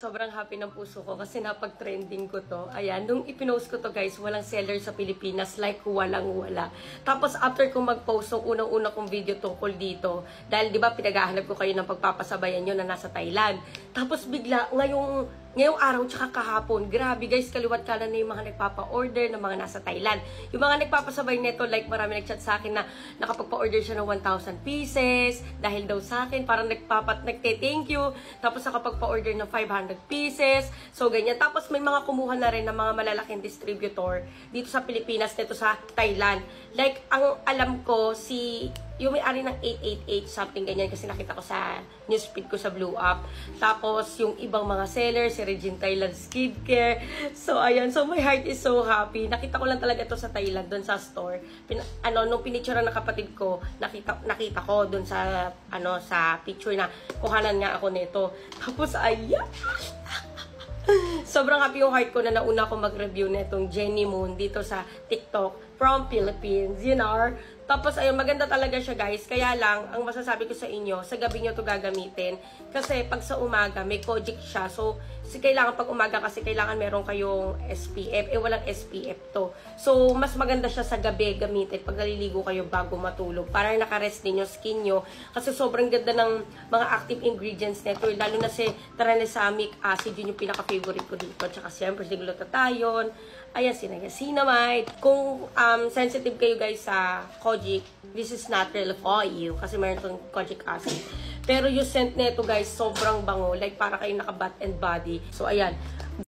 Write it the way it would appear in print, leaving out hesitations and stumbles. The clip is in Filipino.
Sobrang happy ng puso ko kasi napag-trending ko to. Ayan, nung ipinost ko to guys, walang seller sa Pilipinas, like walang-wala. Tapos after kong mag-post ng unang-una kong video tungkol dito, dahil di ba pinag-ahanap ko kayo ng pagpapasabayan nyo na nasa Thailand. Tapos bigla, ngayong araw tsaka kahapon, grabe guys, kaliwat kanan na yung mga nagpapa-order ng mga nasa Thailand. Yung mga nagpapasabay nito, like marami nag-chat sa akin na nakapagpa-order siya ng 1,000 pieces dahil daw sa akin, parang nagte-thank you. Tapos nakapagpa-order ng 500 pieces. So, ganyan. Tapos may mga kumuha na rin ng mga malalaking distributor dito sa Pilipinas, dito sa Thailand. Like, ang alam ko, yung may-ari ng 888 something ganyan kasi nakita ko sa newsfeed ko sa Blue Up. Tapos yung ibang mga sellers, si Regine Thailand Skincare. So ayan, so my heart is so happy. Nakita ko lang talaga ito sa Thailand doon sa store. Nung pinicturean ng kapatid ko, nakita ko doon sa sa picture na kuhanan nga ako nito. Tapos ayan. Sobrang happy yung heart ko na nauna ko mag-review nitong Jenny Moon dito sa TikTok from Philippines, you know. Tapos, ayun, maganda talaga siya, guys. Kaya lang, ang masasabi ko sa inyo, sa gabi nyo to gagamitin. Kasi, pag sa umaga, may kojic siya. So, kailangan pag umaga kasi kailangan meron kayong SPF. Walang SPF to. So, mas maganda siya sa gabi gamitin pag naliligo kayo bago matulog. Para nakarest din yung skin nyo. Kasi sobrang ganda ng mga active ingredients nito. Lalo na si tranexamic acid, yun yung pinaka-favorite ko dito. Tsaka, siyempre, si glutathione. Ayan, niacinamide. Kung sensitive kayo guys sa kojic, this is not real for you kasi meron itong kojic acid. Pero yung scent nito guys, sobrang bango. Like para kayo naka bath and body. So ayan,